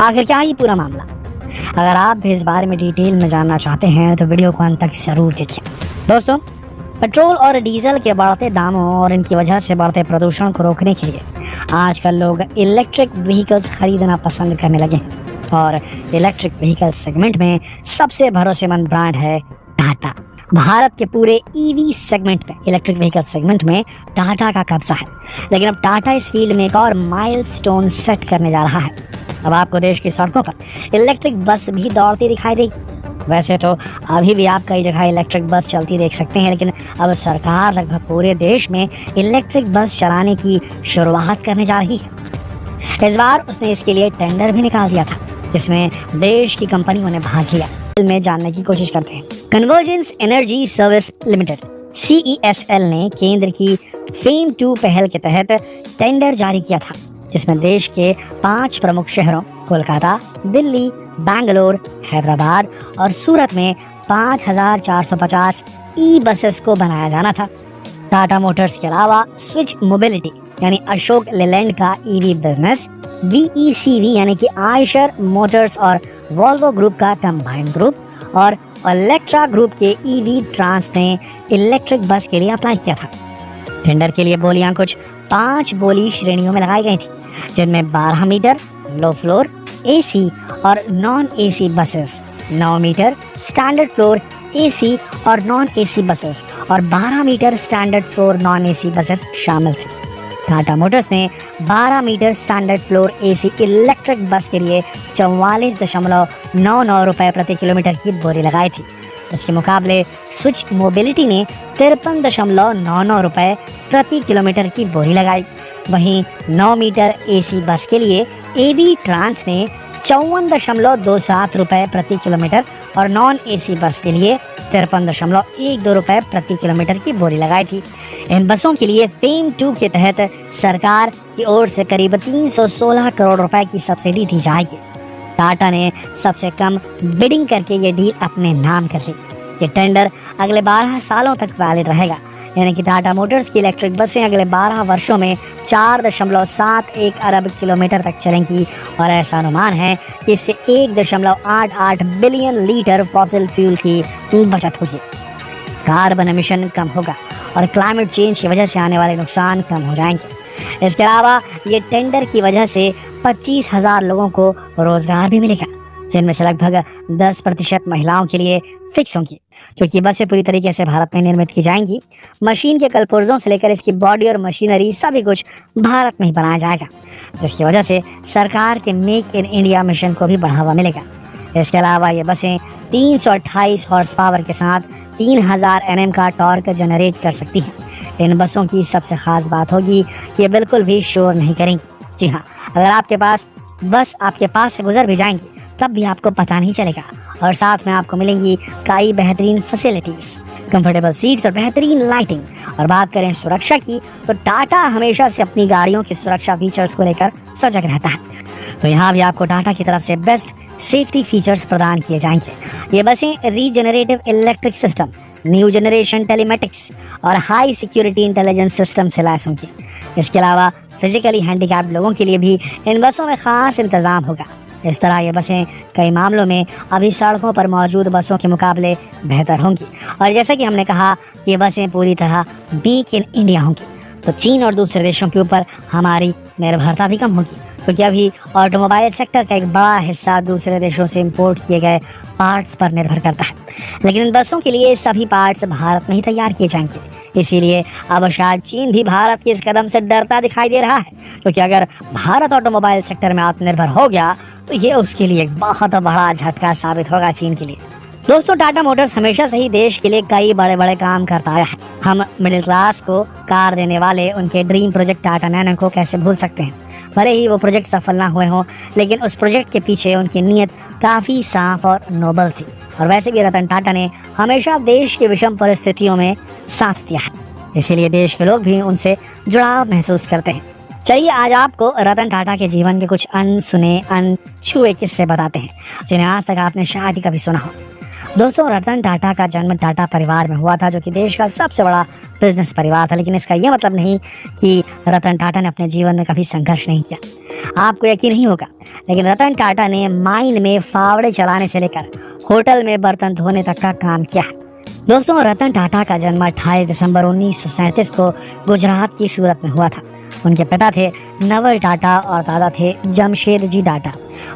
आखिर क्या है ये पूरा मामला? अगर आप भी इस बारे में डिटेल में जानना चाहते हैं तो वीडियो को अंत तक जरूर देखिए। दोस्तों, पेट्रोल और डीजल के बढ़ते दामों और इनकी वजह से बढ़ते प्रदूषण को रोकने के लिए आजकल लोग इलेक्ट्रिक व्हीकल्स खरीदना पसंद करने लगे हैं और इलेक्ट्रिक व्हीकल सेगमेंट में सबसे भरोसेमंद ब्रांड है टाटा। भारत के पूरे ईवी सेगमेंट में, इलेक्ट्रिक व्हीकल सेगमेंट में टाटा का कब्जा है, लेकिन अब टाटा इस फील्ड में एक और माइलस्टोन सेट करने जा रहा है। अब आपको देश की सड़कों पर इलेक्ट्रिक बस भी दौड़ती दिखाई देगी। वैसे तो अभी भी आप कई जगह इलेक्ट्रिक बस चलती देख सकते हैं, लेकिन अब सरकार लगभग पूरे देश में इलेक्ट्रिक बस चलाने की शुरुआत करने जा रही है। इस बार उसने इसके लिए टेंडर भी निकाल दिया था, जिसमें देश की कंपनियों ने भाग लिया। में जानने की कोशिश करते हैं। Convergence energy service limited CESL ने केंद्र की फेम 2 पहल के तहत टेंडर जारी किया था, जिसमें देश के 5 प्रमुख शहरों कोलकाता, दिल्ली, बैंगलोर, हैदराबाद और सूरत में 5,450 ई बसेस को बनाया जाना था। टाटा मोटर्स के अलावा स्विच मोबिलिटी यानी अशोक लेलैंड का ईवी बिजनेस, VECV यानी कि आयशर मोटर्स और वॉल्वो ग्रुप का कंबाइंड ग्रुप और इलेक्ट्रा ग्रुप के ईवी ट्रांस ने इलेक्ट्रिक बस के लिए अप्लाई किया था। टेंडर के लिए बोलियां कुछ 5 बोली श्रेणियों में लगाई गई थी, जिनमें 12 मीटर लो फ्लोर AC और non AC buses, 9 meter standard floor AC और नॉन AC बसेस और 12 meter standard floor non AC buses शामिल थे। टाटा मोटर्स ने 12 meter standard floor AC electric bus के लिए 44.99 रुपये प्रति किलोमीटर की बोली लगाई थी। उसके मुकाबले स्विच मोबिलिटी ने 53.99 रुपये प्रति किलोमीटर की बोली लगाई। वहीं 9 मीटर AC बस के लिए AB ट्रांस ने 54.27 रुपये प्रति किलोमीटर और नॉन AC बस के लिए 53.12 रुपये प्रति किलोमीटर की बोली लगाई थी। इन बसों के लिए फेम 2 के तहत सरकार की ओर से करीब 316 करोड़ रुपए की सब्सिडी दी जाएगी। टाटा ने सबसे कम बिडिंग करके ये डील अपने नाम कर ली। ये टेंडर अगले 12 सालों तक वैलिड रहेगा, यानी कि टाटा मोटर्स की इलेक्ट्रिक बसें अगले 12 वर्षों में 4.71 अरब किलोमीटर तक चलेंगी और ऐसा अनुमान है कि इससे 1.88 बिलियन लीटर फॉसिल फ्यूल की बचत होगी। कार्बन एमिशन कम होगा और क्लाइमेट चेंज की वजह से आने वाले नुकसान कम हो जाएंगे। इसके अलावा ये टेंडर की वजह से 25,000 लोगों को रोजगार भी मिलेगा, जिनमें से लगभग 10% महिलाओं के लिए फिक्स होंगी, क्योंकि बसें पूरी तरीके से भारत में निर्मित की जाएंगी। मशीन के कलपुर्जों से लेकर इसकी बॉडी और मशीनरी सभी कुछ भारत में ही बनाया जाएगा, जिसकी वजह से सरकार के मेक इन इंडिया मिशन को भी बढ़ावा मिलेगा। इसके अलावा ये बसें 328 हॉर्स पावर के साथ 3000 Nm का टॉर्क जनरेट कर सकती हैं। इन बसों की सबसे खास बात होगी कि ये बिल्कुल भी शोर नहीं करेंगी। जी हाँ, अगर आपके पास बस आपके पास से गुजर भी जाएंगी तब भी आपको पता नहीं चलेगा और साथ में आपको मिलेंगी कई बेहतरीन फैसिलिटीज, कंफर्टेबल सीट्स और बेहतरीन लाइटिंग। और बात करें सुरक्षा की तो टाटा हमेशा से अपनी गाड़ियों के सुरक्षा फीचर्स को लेकर सजग रहता है, तो यहाँ भी आपको टाटा की तरफ से बेस्ट सेफ्टी फीचर्स प्रदान किए जाएंगे। ये बसें regenerative electric system, new generation telematics और हाई सिक्योरिटी इंटेलिजेंस सिस्टम से लैस होंगी। इसके अलावा फिजिकली हैंडीकैप्ड लोगों के लिए भी इन बसों में खास इंतजाम होगा। इस तरह ये बसें कई मामलों में अभी सड़कों पर मौजूद बसों के मुकाबले बेहतर होंगी। और जैसा कि हमने कहा कि ये बसें पूरी तरह मेक इन इंडिया होंगी, तो चीन और दूसरे देशों के ऊपर हमारी निर्भरता भी कम होगी, क्योंकि अभी ऑटोमोबाइल सेक्टर का एक बड़ा हिस्सा दूसरे देशों से इंपोर्ट किए गए पार्ट्स पर निर्भर करता है। लेकिन इन बसों के लिए सभी पार्ट्स भारत में ही तैयार किए जाएंगे। इसीलिए अब शायद चीन भी भारत के इस कदम से डरता दिखाई दे रहा है, क्योंकि अगर भारत ऑटोमोबाइल सेक्टर में आत्मनिर्भर हो गया तो ये उसके लिए एक बहुत बड़ा झटका साबित होगा चीन के लिए। दोस्तों, टाटा मोटर्स हमेशा से ही देश के लिए कई बड़े बड़े काम करता आया है। हम मिडिल क्लास को कार देने वाले उनके ड्रीम प्रोजेक्ट टाटा नैनो को कैसे भूल सकते हैं। भले ही वो प्रोजेक्ट सफल ना हुए हों, लेकिन उस प्रोजेक्ट के पीछे उनकी नीयत काफ़ी साफ और नोबल थी। और वैसे भी रतन टाटा ने हमेशा देश की विषम परिस्थितियों में साथ दिया है, इसीलिए देश के लोग भी उनसे जुड़ाव महसूस करते हैं। चलिए आज आपको रतन टाटा के जीवन के कुछ अनसुने अनछुए किस्से बताते हैं, जिन्हें आज तक आपने शायद ही कभी सुना हो। दोस्तों, रतन टाटा का जन्म टाटा परिवार में हुआ था, जो कि देश का सबसे बड़ा बिजनेस परिवार था। लेकिन इसका यह मतलब नहीं कि रतन टाटा ने अपने जीवन में कभी संघर्ष नहीं किया। आपको यकीन नहीं होगा, लेकिन रतन टाटा ने माइन में फावड़े चलाने से लेकर होटल में बर्तन धोने तक का काम किया है। दोस्तों, रतन टाटा का जन्म 28 दिसंबर 1937 को गुजरात की सूरत में हुआ था। उनके पिता थे नवल टाटा और दादा थे जमशेद जी टाटा।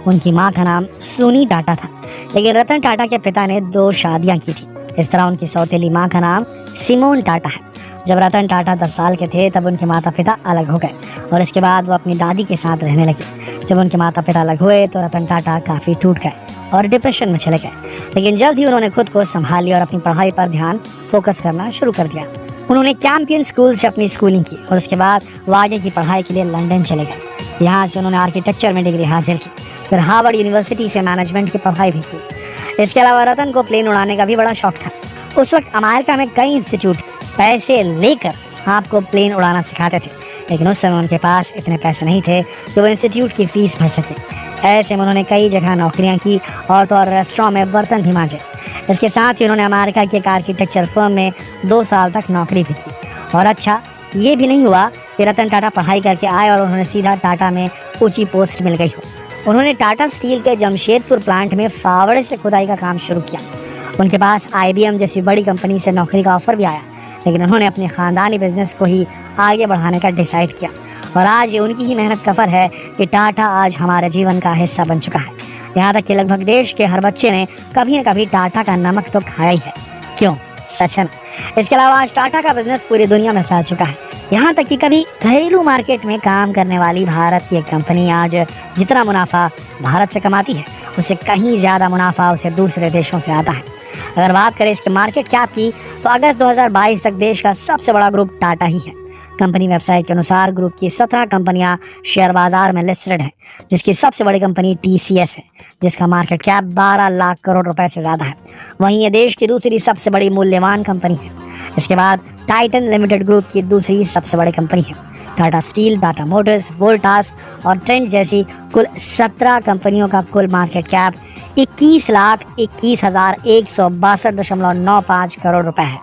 उनकी मां का नाम सुनी टाटा था। लेकिन रतन टाटा के पिता ने 2 शादियां की थी। इस तरह उनकी सौतेली मां का नाम सिमोन टाटा है। जब रतन टाटा 10 साल के थे तब उनके माता पिता अलग हो गए और इसके बाद वो अपनी दादी के साथ रहने लगे। जब उनके माता पिता अलग हुए तो रतन टाटा काफ़ी टूट गए और डिप्रेशन में चले गए। लेकिन जल्द ही उन्होंने खुद को संभाल लिया और अपनी पढ़ाई पर ध्यान फोकस करना शुरू कर दिया। उन्होंने कैंपियन स्कूल से अपनी स्कूलिंग की और उसके बाद वो आगे की पढ़ाई के लिए लंदन चले गए। यहाँ से उन्होंने आर्किटेक्चर में डिग्री हासिल की, फिर हार्वर्ड यूनिवर्सिटी से मैनेजमेंट की पढ़ाई भी की। इसके अलावा रतन को प्लेन उड़ाने का भी बड़ा शौक था। उस वक्त अमेरिका में कई इंस्टीट्यूट पैसे लेकर आपको प्लेन उड़ाना सिखाते थे, लेकिन उस समय उनके पास इतने पैसे नहीं थे कि वो इंस्टीट्यूट की फीस भर सके। ऐसे में उन्होंने कई जगह नौकरियां की और तो और रेस्टोरेंट में बर्तन भी मांजे। इसके साथ ही उन्होंने अमेरिका की एक आर्किटेक्चर फर्म में 2 साल तक नौकरी भी की। और अच्छा, ये भी नहीं हुआ कि रतन टाटा पढ़ाई करके आए और उन्होंने सीधा टाटा में ऊंची पोस्ट मिल गई हो। उन्होंने टाटा स्टील के जमशेदपुर प्लांट में फावड़े से खुदाई का काम शुरू किया। उनके पास IBM जैसी बड़ी कंपनी से नौकरी का ऑफर भी आया, लेकिन उन्होंने अपने ख़ानदानी बिजनेस को ही आगे बढ़ाने का डिसाइड किया। और आज ये उनकी ही मेहनत का फल है कि टाटा आज हमारे जीवन का हिस्सा बन चुका है। यहाँ तक कि लगभग देश के हर बच्चे ने कभी न कभी टाटा का नमक तो खाया ही है। क्यों? सच है ना। इसके अलावा आज टाटा का बिजनेस पूरी दुनिया में फैल चुका है। यहाँ तक कि कभी घरेलू मार्केट में काम करने वाली भारत की एक कंपनी आज जितना मुनाफा भारत से कमाती है, उससे कहीं ज़्यादा मुनाफा उसे दूसरे देशों से आता है। अगर बात करें इसके मार्केट कैप की, तो अगस्त 2022 तक देश का सबसे बड़ा ग्रुप टाटा ही है। कंपनी वेबसाइट के अनुसार ग्रुप की 17 कंपनियां शेयर बाजार में लिस्टेड हैं, जिसकी सबसे बड़ी कंपनी TCS है, जिसका मार्केट कैप 12 लाख करोड़ रुपए से ज़्यादा है। वहीं ये देश की दूसरी सबसे बड़ी मूल्यवान कंपनी है। इसके बाद टाइटन लिमिटेड ग्रुप की दूसरी सबसे बड़ी कंपनी है। टाटा स्टील, टाटा मोटर्स, वोल्टास और ट्रेंट जैसी कुल 17 कंपनियों का कुल मार्केट कैप 21,21,162.95 करोड़ रुपए है।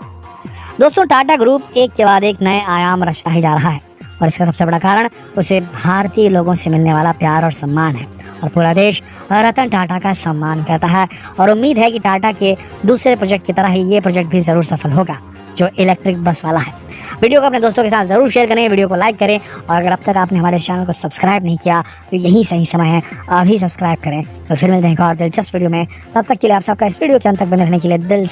दोस्तों, टाटा ग्रुप एक के बाद एक नए आयाम रचता ही जा रहा है और इसका सबसे बड़ा कारण उसे भारतीय लोगों से मिलने वाला प्यार और सम्मान है। और पूरा देश रतन टाटा का सम्मान करता है और उम्मीद है कि टाटा के दूसरे प्रोजेक्ट की तरह ही ये प्रोजेक्ट भी ज़रूर सफल होगा, जो इलेक्ट्रिक बस वाला है। वीडियो को अपने दोस्तों के साथ ज़रूर शेयर करें, वीडियो को लाइक करें और अगर अब तक आपने हमारे चैनल को सब्सक्राइब नहीं किया तो यही सही समय है, अभी सब्सक्राइब करें। तो फिर मिलते हैं एक और दिलचस्प वीडियो में। तब तक के लिए आप सबका इस वीडियो के अंत तक बने रहने के लिए दिल